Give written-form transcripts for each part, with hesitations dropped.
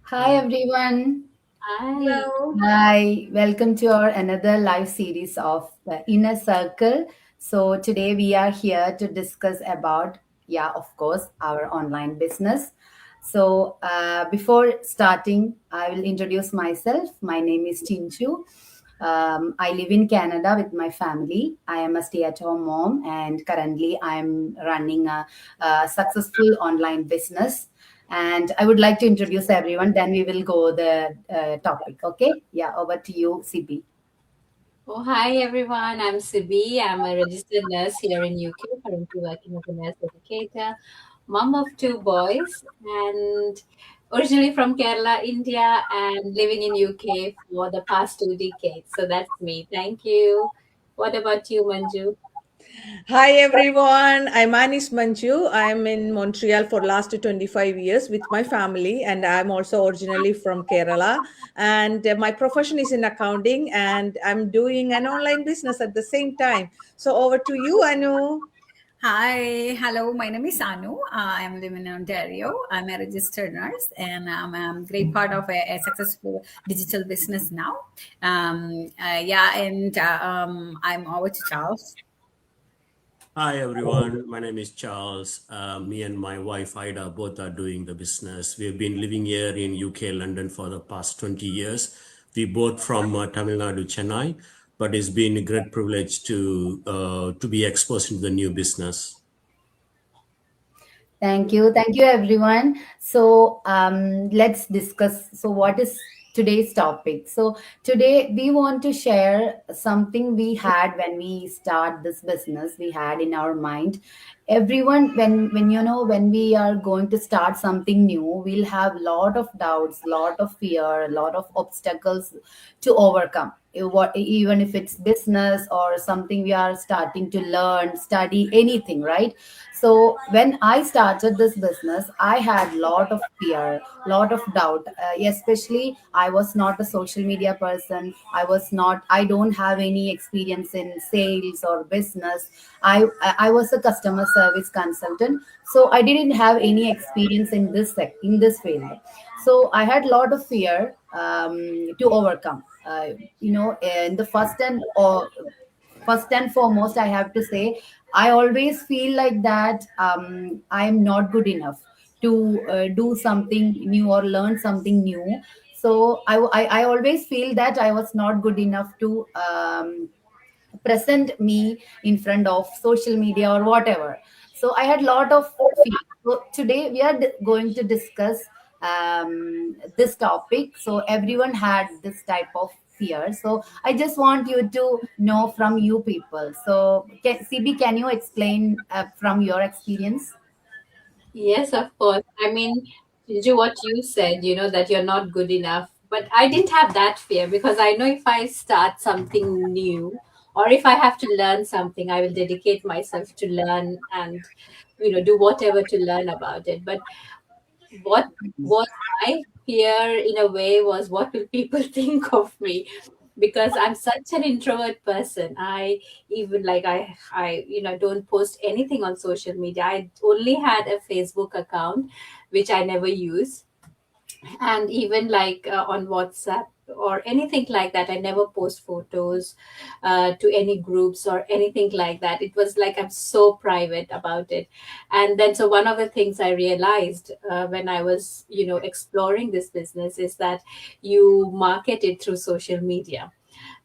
Hi everyone. Hi. Hello. Hi, welcome to our another live series of the Inner Circle. So today we are here to discuss about, yeah, of course, our online business. So before starting, I will introduce myself. My name is Tinchu. I live in Canada with my family. I am a stay-at-home mom, and currently I'm running a successful online business. And I would like to introduce everyone. Then we will go the topic. Okay? Yeah. Over to you, CB. Oh, hi everyone. I'm Sibi. I'm a registered nurse here in UK, currently working as a nurse educator, mom of two boys, and originally from Kerala, India, and living in UK for the past 2 decades. So that's me. Thank you. What about you, Manju? Hi everyone. I'm Anis Manju. I'm in Montreal for last 25 years with my family and I'm also originally from Kerala and my profession is in accounting and I'm doing an online business at the same time. So over to you Anu. Hi, hello. My name is Anu. I'm living in Ontario. I'm a registered nurse, and I'm a great part of a successful digital business now. I'm over to Charles. Hi everyone, my name is Charles. Me and my wife Ida both are doing the business. We've been living here in UK, London for the past 20 years. We both from Tamil Nadu, Chennai, but it's been a great privilege to be exposed into the new business. Thank you. Thank you, everyone. So let's discuss. So, what is today's topic? So, today we want to share something we had when we start this business. We had in our mind. Everyone, when when we are going to start something new, we'll have lot of doubts, lot of fear, a lot of obstacles to overcome. Even if it's business or something we are starting to learn, study, anything, right? So when I started this business, I had lot of fear, lot of doubt. Especially I was not a social media person. I don't have any experience in sales or business. I was a customer service consultant, so I didn't have any experience in in this field. So I had lot of fear to overcome. In the first and foremost, I have to say, I always feel like that I'm not good enough to do something new or learn something new. So I always feel that I was not good enough to present me in front of social media or whatever. So I had lot of fear. So today we are going to discuss this topic. So everyone had this type of fear. So I just want you to know from you people. So CB, can you explain from your experience? Yes, of course. I mean, Shinju, what you said, that you're not good enough. But I didn't have that fear because I know if I start something new or if I have to learn something, I will dedicate myself to learn and, do whatever to learn about it. But what was my fear in a way was what will people think of me? Because I'm such an introvert person. I even like I don't post anything on social media. I only had a Facebook account which I never use, and even like on WhatsApp or anything like that, I never post photos to any groups or anything like that. It was like I'm so private about it. And then so one of the things I realized when I was exploring this business is that you market it through social media.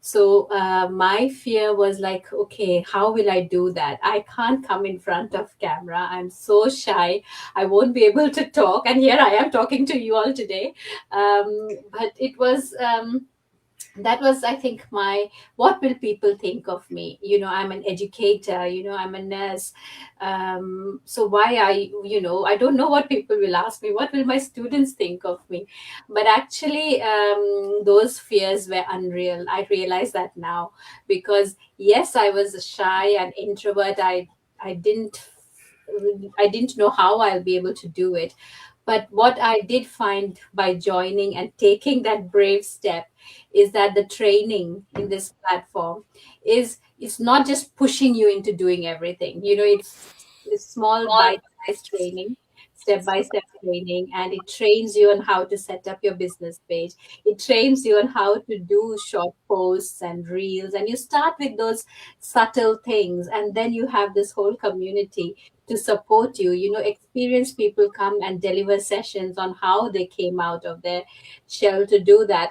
So my fear was like, okay, how will I do that? I can't come in front of camera. I'm so shy. I won't be able to talk. And here I am talking to you all today. But it was. That was, I think, my what will people think of me. I'm an educator, I'm a nurse. So why I don't know what people will ask me, what will my students think of me. But actually, those fears were unreal. I realize that now, because yes, I was shy and introvert. I didn't know how I'll be able to do it. But what I did find by joining and taking that brave step is that the training in this platform is it's not just pushing you into doing everything. It's small bite-sized training. step-by-step training, and it trains you on how to set up your business page. It trains you on how to do short posts and reels, and you start with those subtle things, and then you have this whole community to support you. Experienced people come and deliver sessions on how they came out of their shell to do that.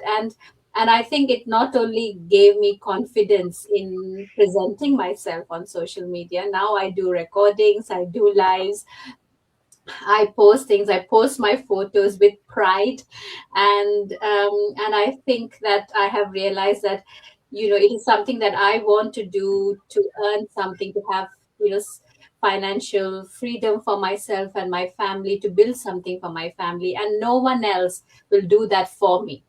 And I think it not only gave me confidence in presenting myself on social media. Now I do recordings, I do lives, I post things, I post my photos with pride. And I think that I have realized that, it is something that I want to do, to earn something, to have, financial freedom for myself and my family, to build something for my family, and no one else will do that for me.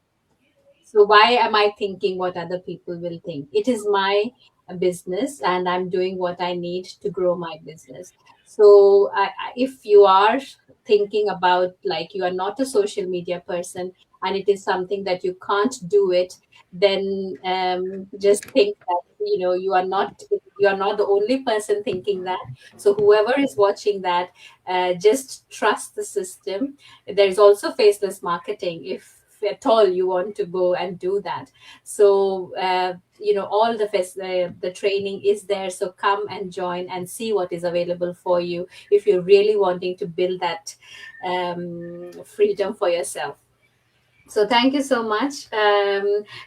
So why am I thinking what other people will think? It is my business, and I'm doing what I need to grow my business. So if you are thinking about, like, you are not a social media person and it is something that you can't do it, then just think that you are not the only person thinking that. So whoever is watching that, just trust the system. There is also faceless marketing, if at all you want to go and do that. So all the training is there, so come and join and see what is available for you if you're really wanting to build that freedom for yourself. So thank you so much.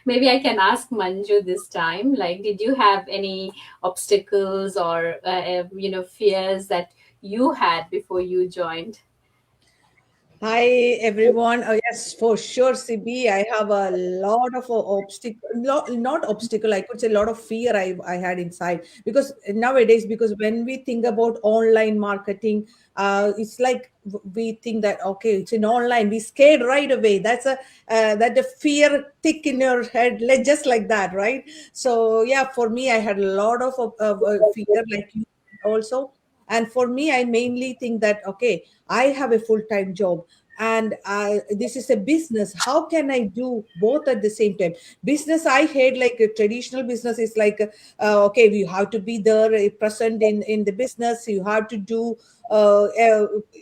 Maybe I can ask Manju this time, like, did you have any obstacles or fears that you had before you joined? Hi everyone. Yes, for sure, CB. I have a lot of obstacle, not obstacle. I could say a lot of fear I had inside, because nowadays, because when we think about online marketing, it's like we think that okay, it's in online. We scared right away. That's a that the fear thick in your head, like just like that, right? So yeah, for me, I had a lot of fear, like you also. And for me, I mainly think that okay, I have a full-time job, and this is a business. How can I do both at the same time? Business I hate, like a traditional business is like okay, you have to be there, present in the business. You have to do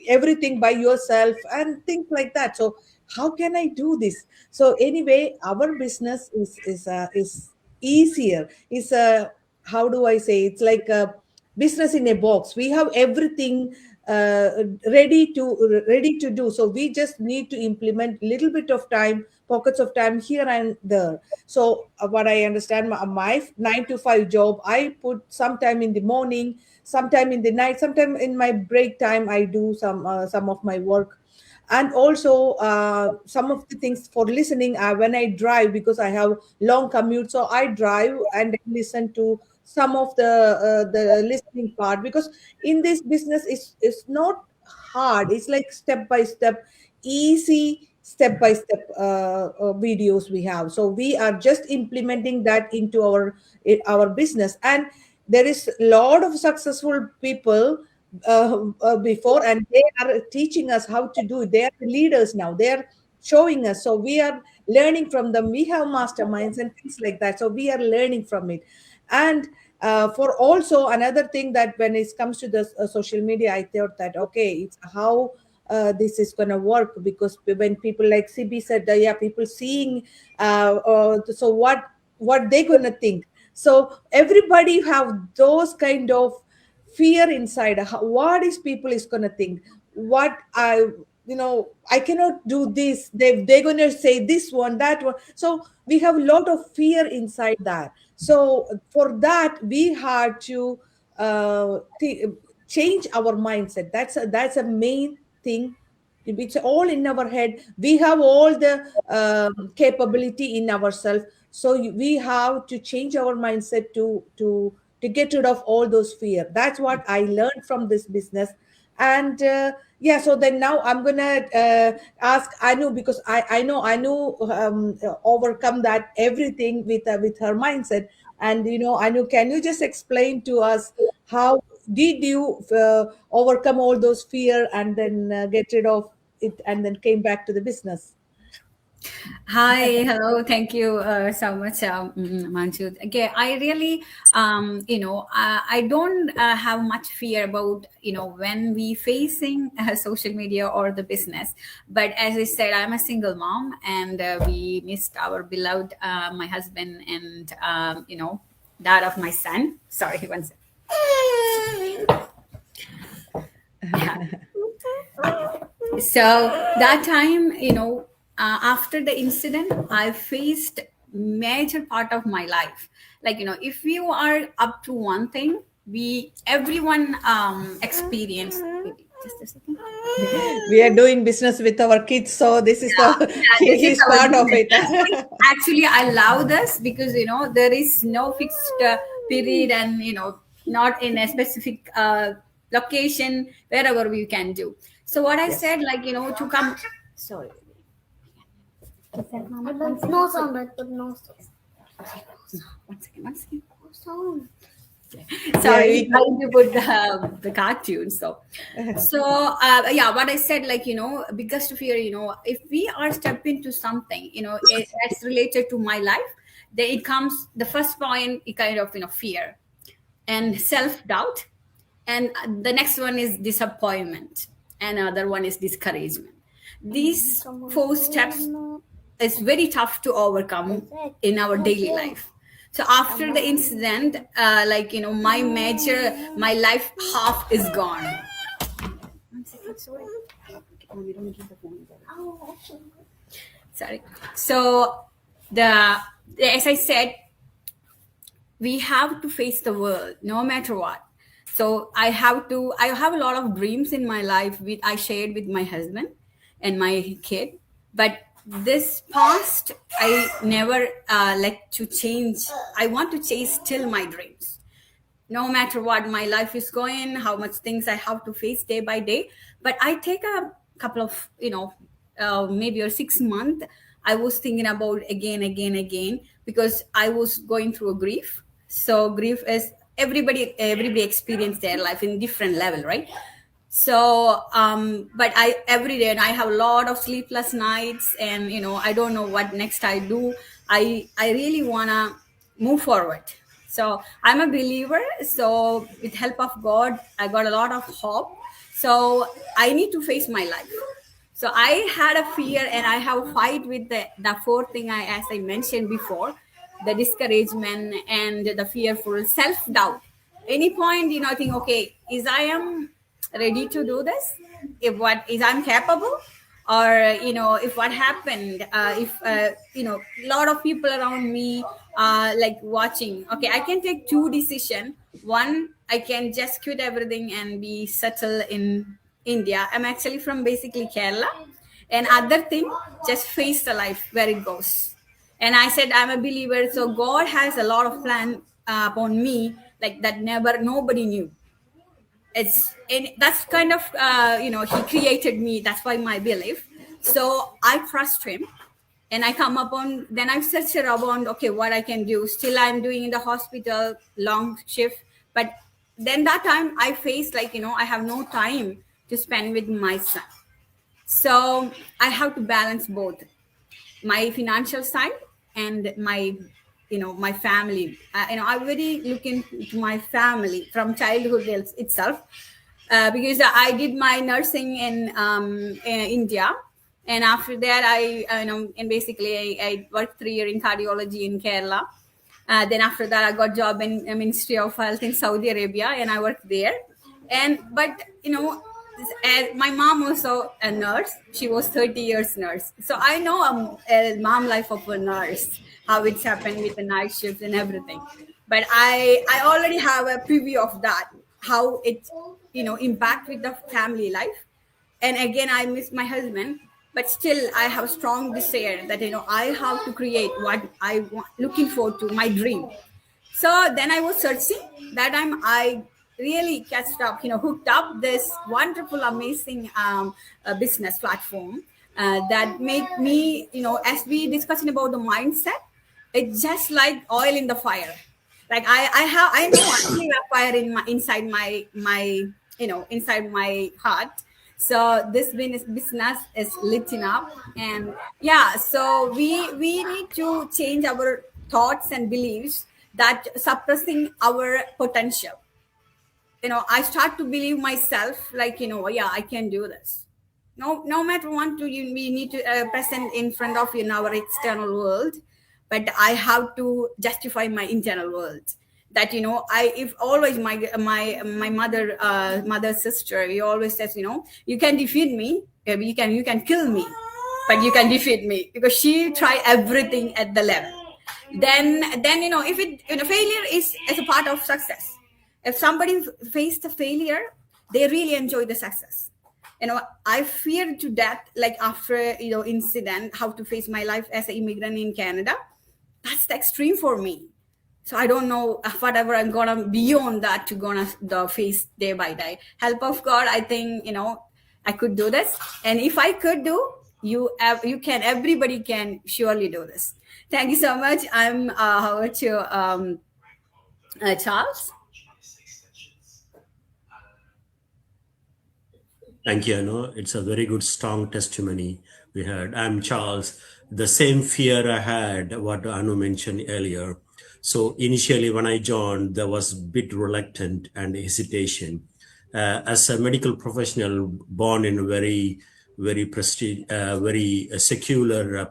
everything by yourself and things like that. So how can I do this? So anyway, our business is easier. Is a, how do I say, it's like a business in a box. We have everything uh, ready to do. So we just need to implement little bit of time, pockets of time here and there. So what I understand, my 9 to 5 job, I put some time in the morning, sometime in the night, sometime in my break time I do some of my work. And also some of the things for listening, when I drive, because I have long commute, so I drive and listen to some of the listening part, because in this business is not hard. It's like step by step, easy step by step videos we have. So we are just implementing that into our business. And there is a lot of successful people before, and they are teaching us how to do it. They are the leaders now, they are showing us, so we are learning from them. We have masterminds and things like that, so we are learning from it. And for also another thing, that when it comes to the social media, I thought that okay, it's how this is going to work, because when people like CB said yeah, people seeing so what they going to think. So everybody have those kind of fear inside. What is people is going to think, what I cannot do this, they're going to say this one, that one. So we have a lot of fear inside that. So for that we had to change our mindset. That's a main thing. It's all in our head. We have all the capability in ourselves. So we have to change our mindset to get rid of all those fear. That's what I learned from this business. And yeah, so then now I'm gonna ask Anu, because I know Anu overcome that everything with her mindset. And Anu, can you just explain to us how did you overcome all those fear and then get rid of it and then came back to the business? Hi, hello, thank you so much, Manju. Okay, I really, I don't have much fear about, when we facing social media or the business. But as I said, I'm a single mom, and we missed our beloved, my husband, and dad of my son. Sorry, one second. So that time, after the incident, I faced major part of my life. Like, if you are up to one thing, we everyone experience. Wait, just a second. We are doing business with our kids, so this is Yeah, the this this is is our part of business. it. Actually, I love this because there is no fixed period, and not in a specific location wherever we can do. So what I Yes. said, like, to come. Sorry. No sound, I put no sound. One second, one second. No sound. Sorry, we- trying to put the cartoon. So what I said, like, biggest fear, if we are step into something, that's related to my life, then it comes the first point, it kind of, fear and self-doubt, and the next one is disappointment, and another one is discouragement. These four steps is very tough to overcome in our daily life. So after the incident, my life half is gone. One second, sorry. Oh, we don't give the phone there. Sorry. So the as I said, we have to face the world no matter what. So I have a lot of dreams in my life with I shared with my husband and my kid, but this past I never like to change. I want to chase still my dreams no matter what my life is going, how much things I have to face day by day. But I take a couple of, maybe a 6 month. I was thinking about again, because I was going through a grief. So grief is everybody experience their life in different level, right? So but I every day, and I have a lot of sleepless nights, and I don't know what next I do. I really want to move forward. So I'm a believer, so with help of God I got a lot of hope. So I need to face my life. So I had a fear, and I have a fight with the fourth thing, as I mentioned before, the discouragement and the fearful self-doubt. Any point, I think, okay, is I am ready to do this? If what is I'm capable? Or if what happened, if a lot of people around me like watching, okay, I can take two decision. One, I can just quit everything and be settled in India. I'm actually from basically Kerala. And other thing, just face the life where it goes. And I said, I'm a believer, so God has a lot of plan upon me, like that never nobody knew. It's and that's kind of he created me. That's why my belief. So I trust him, and I come upon. Then I search around. Okay, what I can do. Still, I'm doing in the hospital long shift, but then that time I faced, like, I have no time to spend with my son. So I have to balance both my financial side and my family. I really look into my family from childhood itself, because I did my nursing in India, and after that and basically I worked 3 years in cardiology in Kerala. Then after that I got job in Ministry of Health in Saudi Arabia, and I worked there. But my mom also a nurse. She was 30 years nurse, so I know a mom life of a nurse, how it's happened with the night shifts and everything. But I already have a preview of that, how it impact with the family life. And again, I miss my husband, but still I have strong desire that I have to create what I want, looking forward to my dream. So then I was searching. That time I really catched up, hooked up this wonderful, amazing business platform that made me, as we discussing about the mindset, it's just like oil in the fire. Like I know I feel a fire in my inside my inside my heart. So this business is lighting up, and yeah, so we need to change our thoughts and beliefs that suppressing our potential. I start to believe myself, like, yeah, I can do this. No matter what we need to present in front of our external world, but I have to justify my internal world. That I if always my mother sister, he always says, you can defeat me, you can kill me, but you can defeat me, because she try everything at the level. Then if failure is a part of success. If somebody faced a failure, they really enjoy the success. I feared to death, like after incident, how to face my life as an immigrant in Canada. That's the extreme for me. So I don't know whatever I'm gonna beyond that to gonna the face day by day. Help of God, I think I could do this, and if I could do, you can, everybody can surely do this. Thank you so much. I'm how about you, Charles? Thank you, Anu. It's a very good, strong testimony we heard. I'm Charles. The same fear I had, what Anu mentioned earlier. So initially, when I joined, there was a bit reluctant and hesitation. As a medical professional, born in a very prestige, very secular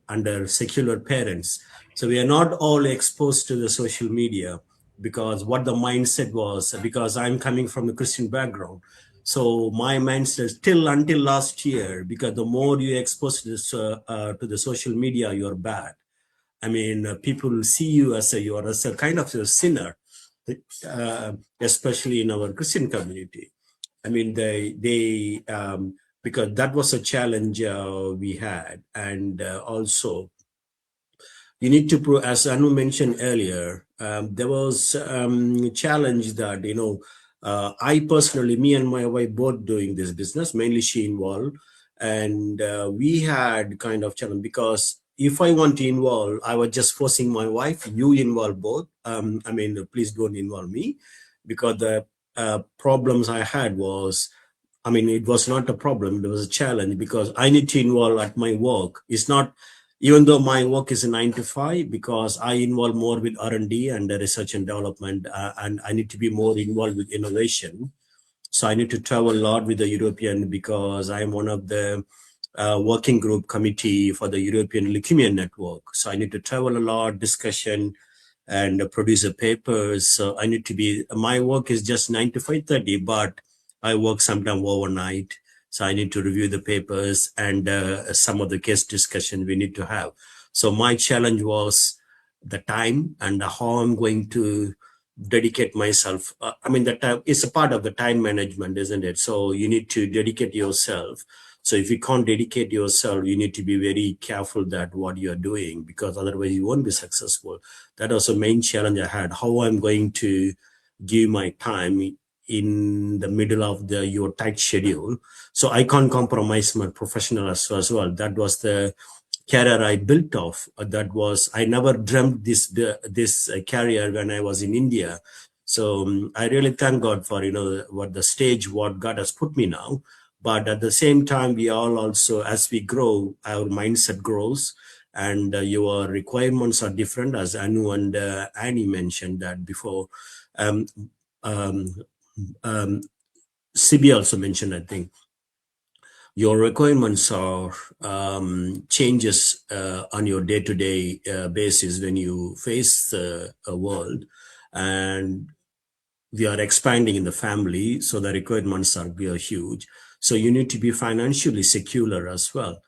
under secular parents, so we are not all exposed to the social media, because what the mindset was, because I'm coming from a Christian background. So my mindset till until last year, because the more you expose to the social media, you're bad. I mean, people will see you as a kind of a sinner, especially in our Christian community. I mean, they because that was a challenge we had, and also you need to prove, as Anu mentioned earlier, there was challenge that I personally, me and my wife both doing this business, mainly she involved, and we had kind of challenge, because if I want to involve, I was just forcing my wife, you involve both. I mean, please don't involve me, because the problems I had was, I mean, it was not a problem, it was a challenge, because I need to involve at my work. It's not, even though my work is a 9 to 5, because I involve more with R&D and research and development, and I need to be more involved with innovation. So I need to travel a lot with the European, because I'm one of the working group committee for the European Leukemia Network. So I need to travel a lot, discussion, and produce the papers. So I need to be, my work is just 9 to 5:30, but I work sometimes overnight. So I need to review the papers and some of the case discussion we need to have. So my challenge was the time and how I'm going to dedicate myself. I mean, that time is a part of the time management, isn't it? So you need to dedicate yourself. So if you can't dedicate yourself, you need to be very careful that what you're doing, because otherwise you won't be successful. That was the main challenge I had, how I'm going to give my time in the middle of your tight schedule. So I can't compromise my professional as well. That was the career I built off. That was, I never dreamt this career when I was in India. So I really thank God for, what the stage, what God has put me now. But at the same time, we all also, as we grow, our mindset grows, and your requirements are different, as Anu and Annie mentioned that before. Sibi also mentioned, I think, your requirements are changes on your day-to-day basis when you face a world, and we are expanding in the family, so the requirements are huge. So you need to be financially secure as well.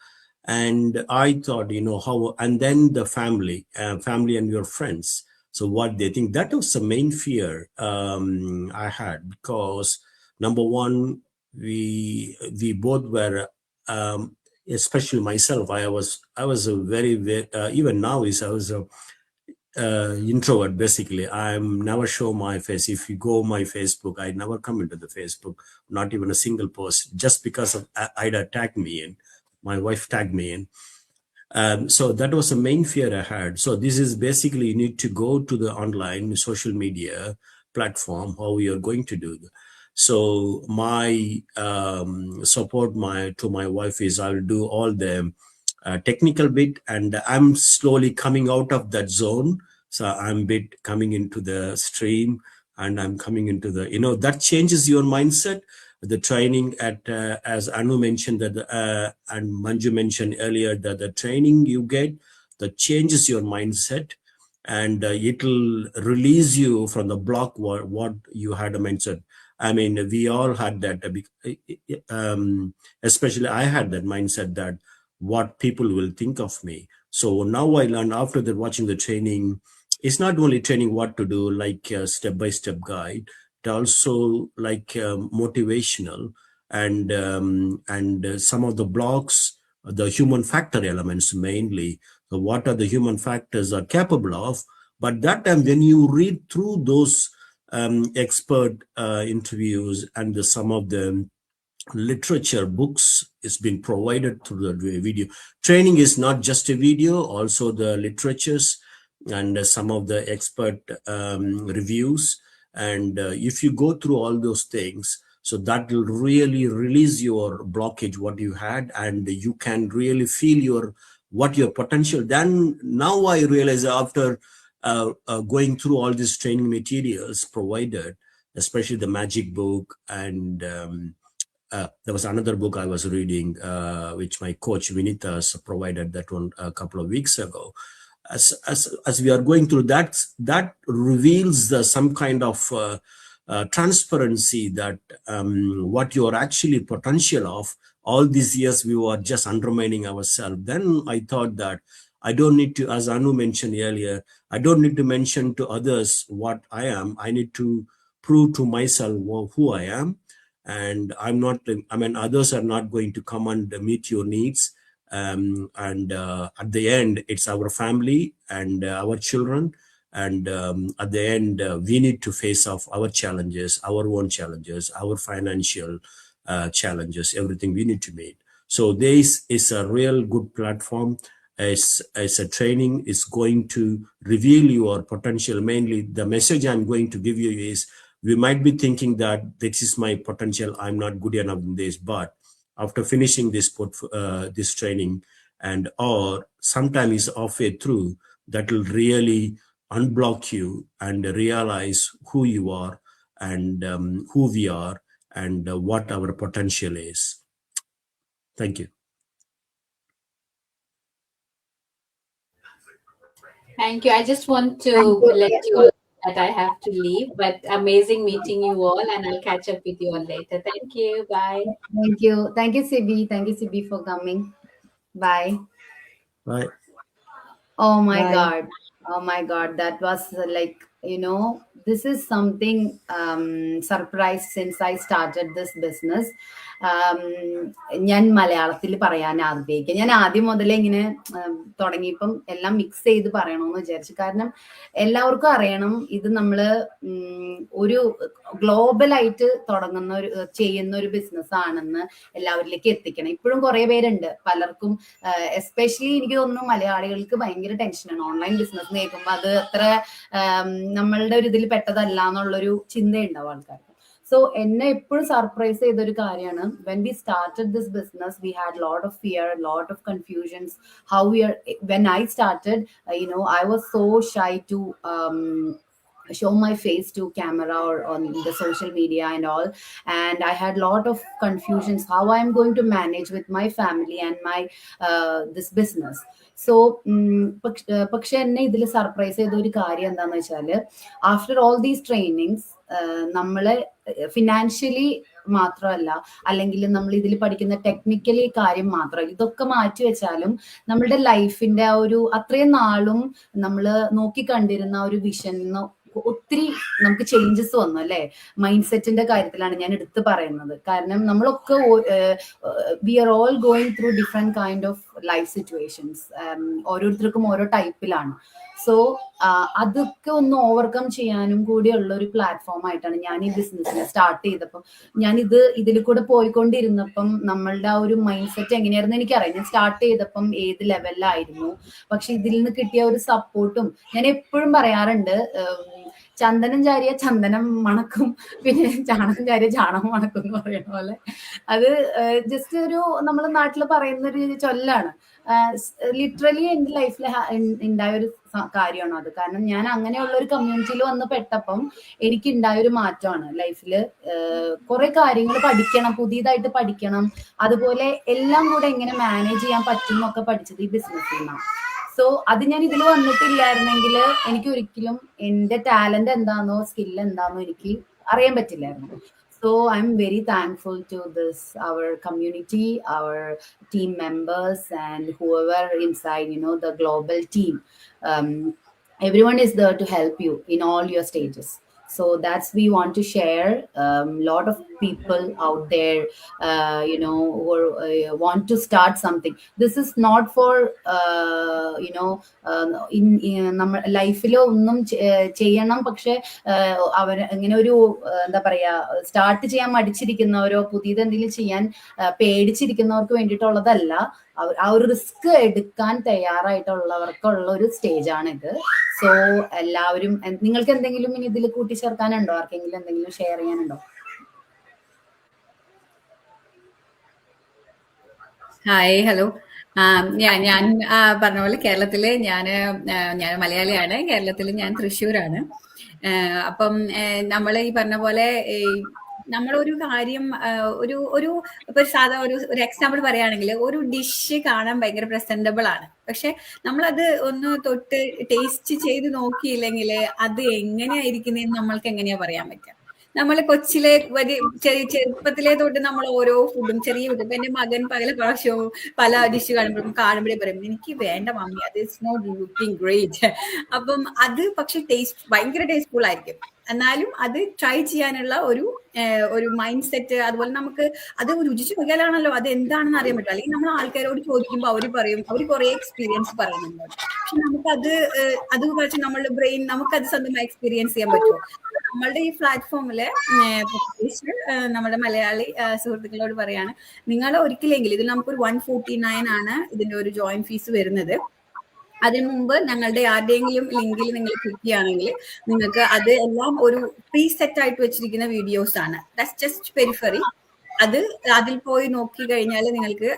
And I thought, how, and then the family and your friends. So what they think, that was the main fear I had, because number one, we both were, especially myself, I was a very even now is I was a introvert. Basically, I'm never show my face. If you go my Facebook, I never come into the Facebook, not even a single post, just because of Ida tagged me in, my wife tagged me in. So that was the main fear I had. So this is basically, you need to go to the online social media platform, how you're going to do. So my support to my wife is I'll do all the technical bit, and I'm slowly coming out of that zone. So I'm bit coming into the stream, and I'm coming into the, that changes your mindset. The training as Anu mentioned that, and Manju mentioned earlier, that the training you get, that changes your mindset, and it'll release you from the block what you had a mindset. I mean, we all had that, especially I had that mindset that what people will think of me. So now I learned after that, watching the training, it's not only training what to do, like a step-by-step guide, but also like motivational, and some of the blocks, the human factor elements mainly. So what are the human factors are capable of? But that time when you read through those expert interviews and some of the literature books is been provided through the video. Training is not just a video, also the literatures and some of the expert reviews. And if you go through all those things, so that will really release your blockage, what you had, and you can really feel what your potential. Then now I realize after going through all these training materials provided, especially the magic book, and there was another book I was reading, which my coach Vinita provided that one a couple of weeks ago. As we are going through that reveals some kind of transparency that what you are actually potential of. All these years we were just undermining ourselves. Then I thought that I don't need to, as Anu mentioned earlier, I don't need to mention to others what I am. I need to prove to myself who I am. And others are not going to come and meet your needs. And at the end, it's our family and our children. And at the end, we need to face off our challenges, our own challenges, our financial challenges, everything we need to meet. So this is a real good platform. As a training is going to reveal your potential. Mainly the message I'm going to give you is, we might be thinking that this is my potential, I'm not good enough in this, but after finishing this training, and or sometimes halfway through, that will really unblock you and realize who you are, and who we are, and what our potential is. Thank you. Thank you. I just want to let you all know that I have to leave, but amazing meeting you all, and I'll catch up with you all later. Thank you. Bye. Thank you. Thank you, Sibi. Thank you, Sibi, for coming. Bye. Bye. Oh my Bye. God. Oh my God. That was this is something surprise since I started this business. ഞാൻ മലയാളത്തിൽ പറയാൻ ആഗ്രഹിക്കുക. ഞാൻ ആദ്യം മുതലേ ഇങ്ങനെ തുടങ്ങിയപ്പം എല്ലാം mix ചെയ്ത് പറയണമെന്ന് വിചാരിച്ചു. കാരണം എല്ലാവർക്കും അറിയണം, ഇത് നമ്മള് ഒരു ഗ്ലോബലായിട്ട് ചെയ്യുന്ന ഒരു ബിസിനസ് ആണെന്ന് എല്ലാവരിലേക്ക് എത്തിക്കണം. ഇപ്പോഴും കുറെ പേരുണ്ട്, പലർക്കും എസ്പെഷ്യലി എനിക്ക് തോന്നുന്നു മലയാളികൾക്ക് ഭയങ്കര ടെൻഷനാണ് ഓൺലൈൻ ബിസിനസ് കേൾക്കുമ്പോൾ. അത് അത്ര നമ്മളുടെ ഒരു ഇതിൽ പെട്ടതല്ല എന്നുള്ളൊരു ചിന്തയുണ്ടാവും ആൾക്കാർക്ക്. So എന്നെ എപ്പോഴും സർപ്രൈസ് ചെയ്തൊരു കാര്യമാണ്, when we started this business we had a lot of fear, a lot of confusions. When I started, I was so shy to show my face to camera or on the social media and all, and I had a lot of confusions how I am going to manage with my family and my this business. So പക്ഷെ എന്നെ ഇതിൽ surprise ചെയ്ത ഒരു കാര്യം എന്താന്ന് വെച്ചാല്, after all these trainings നമ്മളെ financially മാത്രമല്ല, അല്ലെങ്കിൽ നമ്മൾ ഇതിൽ പഠിക്കുന്ന ടെക്നിക്കലി കാര്യം മാത്രമല്ല, ഇതൊക്കെ മാറ്റി വെച്ചാലും നമ്മളുടെ ലൈഫിന്റെ ആ ഒരു അത്രയും നാളും നമ്മൾ നോക്കിക്കണ്ടിരുന്ന ഒരു വിഷനിന്ന് ഒത്തിരി നമുക്ക് ചേഞ്ചസ് വന്നു അല്ലെ. മൈൻഡ് സെറ്റിന്റെ കാര്യത്തിലാണ് ഞാൻ എടുത്തു പറയുന്നത്. കാരണം നമ്മളൊക്കെ we are all going through different kind of life situations. ഓരോരുത്തർക്കും ഓരോ ടൈപ്പിലാണ്. സോ അതൊക്കെ ഒന്ന് ഓവർകം ചെയ്യാനും കൂടിയുള്ള ഒരു പ്ലാറ്റ്ഫോം ആയിട്ടാണ് ഞാൻ ഈ ബിസിനസ്സിനെ സ്റ്റാർട്ട് ചെയ്തപ്പം, ഞാൻ ഇതിൽ കൂടെ പോയിക്കൊണ്ടിരുന്നപ്പം നമ്മളുടെ ആ ഒരു മൈൻഡ് സെറ്റ് എങ്ങനെയായിരുന്നു എനിക്കറിയാം. ഞാൻ സ്റ്റാർട്ട് ചെയ്തപ്പം ഏത് ലെവലിലായിരുന്നു, പക്ഷെ ഇതിൽ നിന്ന് കിട്ടിയ ഒരു സപ്പോർട്ടും, ഞാൻ എപ്പോഴും പറയാറുണ്ട്, ചന്ദനം ചാരിയ ചന്ദനം മണക്കും, പിന്നെ ചാണകം ചാരിയ ചാണകം മണക്കും എന്ന് പറയുന്ന പോലെ അത് ജസ്റ്റ് ഒരു നമ്മുടെ നാട്ടിൽ പറയുന്ന ഒരു ചൊല്ലാണ്. ലിറ്ററലി എന്റെ ലൈഫിൽ ഉണ്ടായ ഒരു കാര്യമാണ് അത്. കാരണം ഞാൻ അങ്ങനെയുള്ള ഒരു കമ്മ്യൂണിറ്റിയിൽ വന്ന് പെട്ടപ്പം എനിക്ക് ഉണ്ടായ ഒരു മാറ്റമാണ് ലൈഫിൽ. കുറെ കാര്യങ്ങൾ പഠിക്കണം, പുതിയതായിട്ട് പഠിക്കണം, അതുപോലെ എല്ലാം കൂടെ എങ്ങനെ മാനേജ് ചെയ്യാൻ പറ്റും എന്നൊക്കെ പഠിച്ചത് ഈ ബിസിനസ്സിൽ നിന്നാണ്. സോ അത് ഞാൻ ഇതിൽ വന്നിട്ടില്ലായിരുന്നെങ്കിൽ എനിക്ക് ഒരിക്കലും എന്റെ ടാലന്റ് എന്താണോ സ്കിൽ എന്താണോ എനിക്ക് അറിയാൻ പറ്റില്ലായിരുന്നു. So I'm very thankful to this our community, our team members, and whoever inside, the global team. Everyone is there to help you in all your stages. So that's we want to share. Lot of people out there, who want to start something. This is not for നമ്മൾ ലൈഫിൽ ഒന്നും ചെയ്യണം, പക്ഷെ അവർ ഇങ്ങനെ ഒരു എന്താ പറയാ start ചെയ്യാൻ മടിച്ചിരിക്കുന്നവരോ പുതിയത് എന്തെങ്കിലും ചെയ്യാൻ പേടിച്ചിരിക്കുന്നവർക്ക് വേണ്ടിയിട്ടുള്ളതല്ല. ആ ഒരു റിസ്ക് എടുക്കാൻ തയ്യാറായിട്ടുള്ളവർക്കുള്ള ഒരു സ്റ്റേജാണ് ഇത്. സോ എല്ലാവരും, നിങ്ങൾക്ക് എന്തെങ്കിലും ഇനി ഇതിൽ കൂട്ടിച്ചേർക്കാനുണ്ടോ? ആർക്കെങ്കിലും എന്തെങ്കിലും ഷെയർ ചെയ്യാനുണ്ടോ? Hi, hello. ഞാൻ പറഞ്ഞ പോലെ കേരളത്തില് ഞാൻ മലയാളിയാണ്. കേരളത്തിൽ ഞാൻ തൃശ്ശൂരാണ്. അപ്പം നമ്മൾ ഈ പറഞ്ഞ പോലെ നമ്മളൊരു കാര്യം ഒരു ഒരു ഇപ്പൊ സാധാ ഒരു എക്സാമ്പിൾ പറയുകയാണെങ്കിൽ, ഒരു ഡിഷ് കാണാൻ ഭയങ്കര പ്രസന്റബിൾ ആണ്, പക്ഷെ നമ്മളത് ഒന്ന് തൊട്ട് ടേസ്റ്റ് ചെയ്ത് നോക്കിയില്ലെങ്കിൽ അത് എങ്ങനെയായിരിക്കുന്നതെന്ന് നമ്മൾക്ക് എങ്ങനെയാ പറയാൻ പറ്റുക? നമ്മൾ കൊച്ചിലെ ചെറുപ്പത്തിലെ തൊട്ട് നമ്മൾ ഓരോ ഫുഡും ചെറിയ ഇപ്പൊ എന്റെ മകൻ പല പ്രാവശ്യവും പല ഡിഷ് കാണുമ്പോഴേ പറയും, എനിക്ക് വേണ്ട മമ്മി, അത് ഇറ്റ്സ് നോട്ട് ലുക്കിംഗ് ഗ്രേറ്റ്. അപ്പം അത് പക്ഷെ ഭയങ്കര ടേസ്റ്റ്ഫുൾ ആയിരിക്കും. എന്നാലും അത് ട്രൈ ചെയ്യാനുള്ള ഒരു മൈൻഡ് സെറ്റ്, അതുപോലെ നമുക്ക് അത് രുചിച്ചു നോക്കിയാലാണല്ലോ അത് എന്താണെന്ന് അറിയാൻ പറ്റും. അല്ലെങ്കിൽ നമ്മൾ ആൾക്കാരോട് ചോദിക്കുമ്പോൾ അവർ പറയും, അവർ കുറെ എക്സ്പീരിയൻസ് പറയുന്നുണ്ട്. പക്ഷെ നമുക്കത് കുറച്ച് നമ്മളുടെ ബ്രെയിൻ നമുക്കത് സ്വന്തമായി എക്സ്പീരിയൻസ് ചെയ്യാൻ പറ്റുമോ? നമ്മളുടെ ഈ പ്ലാറ്റ്ഫോമില് പ്രത്യേകിച്ച് നമ്മുടെ മലയാളി സുഹൃത്തുക്കളോട് പറയാണ്, നിങ്ങൾ ഒരിക്കലെങ്കിലും ഇതിൽ നമുക്കൊരു 149 ആണ് ഇതിന്റെ ഒരു ജോയിൻ ഫീസ് വരുന്നത്. അതിനു മുമ്പ് ഞങ്ങളുടെ ആരുടെയെങ്കിലും ലിങ്കിൽ നിങ്ങൾ ക്ലിക്ക് ചെയ്യുകയാണെങ്കിൽ നിങ്ങൾക്ക് അത് എല്ലാം ഒരു പ്രീ സെറ്റ് ആയിട്ട് വെച്ചിരിക്കുന്ന വീഡിയോസ് ആണ്. That's just periphery. അതിൽ പോയി നോക്കി കഴിഞ്ഞാൽ നിങ്ങൾക്ക്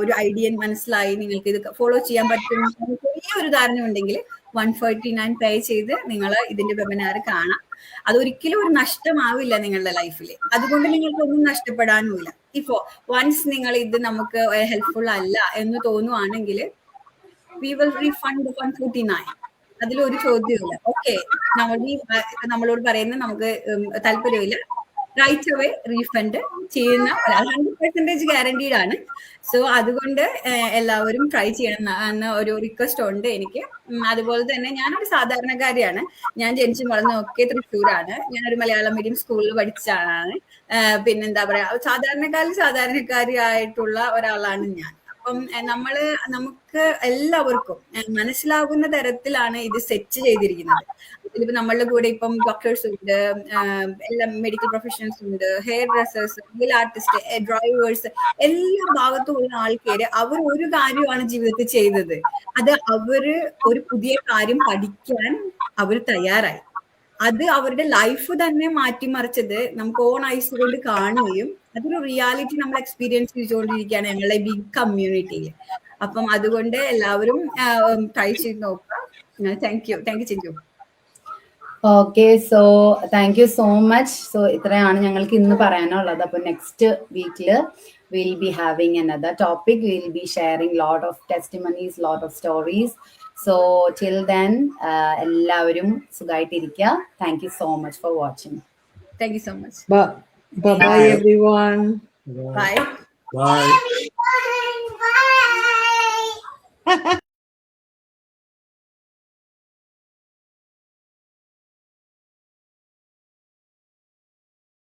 ഒരു ഐഡിയ മനസ്സിലായി, നിങ്ങൾക്ക് ഇത് ഫോളോ ചെയ്യാൻ പറ്റും. ചെറിയൊരു ധാരണ ഉണ്ടെങ്കിൽ 149 പേ ചെയ്ത് നിങ്ങൾ ഇതിന്റെ വെബിനാർ കാണാം. അതൊരിക്കലും ഒരു നഷ്ടമാവില്ല നിങ്ങളുടെ ലൈഫിൽ. അതുകൊണ്ട് നിങ്ങൾക്ക് ഒന്നും നഷ്ടപ്പെടാനുമില്ല. ഇപ്പോ വൺസ് നിങ്ങൾ ഇത് നമുക്ക് ഹെൽപ്ഫുൾ അല്ല എന്ന് തോന്നുവാണെങ്കിൽ we will refund the 149. അതിലൊരു ചോദ്യമില്ല. ഓക്കെ, നമ്മളോട് പറയുന്ന നമുക്ക് താല്പര്യമില്ല, റൈറ്റ് അവേ റീഫണ്ട് ചെയ്യുന്ന 100% ഗ്യാരണ്ടീഡ് ആണ്. സോ അതുകൊണ്ട് എല്ലാവരും ട്രൈ ചെയ്യണം എന്ന ഒരു റിക്വസ്റ്റ് ഉണ്ട് എനിക്ക്. അതുപോലെ തന്നെ ഞാനൊരു സാധാരണക്കാരിയാണ്. ഞാൻ ജനിച്ചു വളർന്നൊക്കെ തൃശ്ശൂരാണ്. ഞാനൊരു മലയാളം മീഡിയം സ്കൂളിൽ പഠിച്ചാണ്. പിന്നെന്താ പറയാ, സാധാരണക്കാരിയായിട്ടുള്ള ഒരാളാണ് ഞാൻ. അപ്പം നമുക്ക് എല്ലാവർക്കും മനസ്സിലാകുന്ന തരത്തിലാണ് ഇത് സെറ്റ് ചെയ്തിരിക്കുന്നത്. ഇതിലിപ്പോ നമ്മളുടെ കൂടെ ഇപ്പം ഡോക്ടേഴ്സ് ഉണ്ട്, എല്ലാം മെഡിക്കൽ പ്രൊഫഷണൽസ് ഉണ്ട്, hair dressers, nail artist, drivers, എല്ലാ ഭാഗത്തുമുള്ള ആൾക്കാര് അവർ ഒരു കാര്യമാണ് ജീവിതത്തിൽ ചെയ്തത്. അത് അവര് ഒരു പുതിയ കാര്യം പഠിക്കാൻ അവർ തയ്യാറായി. അത് അവരുടെ ലൈഫ് തന്നെ മാറ്റിമറിച്ചത് നമുക്ക് ഓൺ ഐസ് കൊണ്ട് കാണുകയും അതൊരു റിയാലിറ്റി നമ്മൾ എക്സ്പീരിയൻസ് ചെയ്തുകൊണ്ടിരിക്കുകയാണ് ഞങ്ങളുടെ ബിഗ് കമ്മ്യൂണിറ്റിയിൽ. അപ്പം അതുകൊണ്ട് എല്ലാവരും ട്രൈ ചെയ്ത് നോക്കുക. Thank you Chinchu. Okay, so thank you so much. So ഇത്രയാണ് ഞങ്ങൾക്ക് ഇന്ന് പറയാനുള്ളത്. അപ്പൊ next വീക്കില് we'll be having another topic. We'll be sharing lot of testimonies, lot of stories. So till then, എല്ലാവരും സുഖമായിട്ടിരിക്കുക. Thank you so much for watching. Thank you so much. Bye everyone. Bye. Bye. Bye.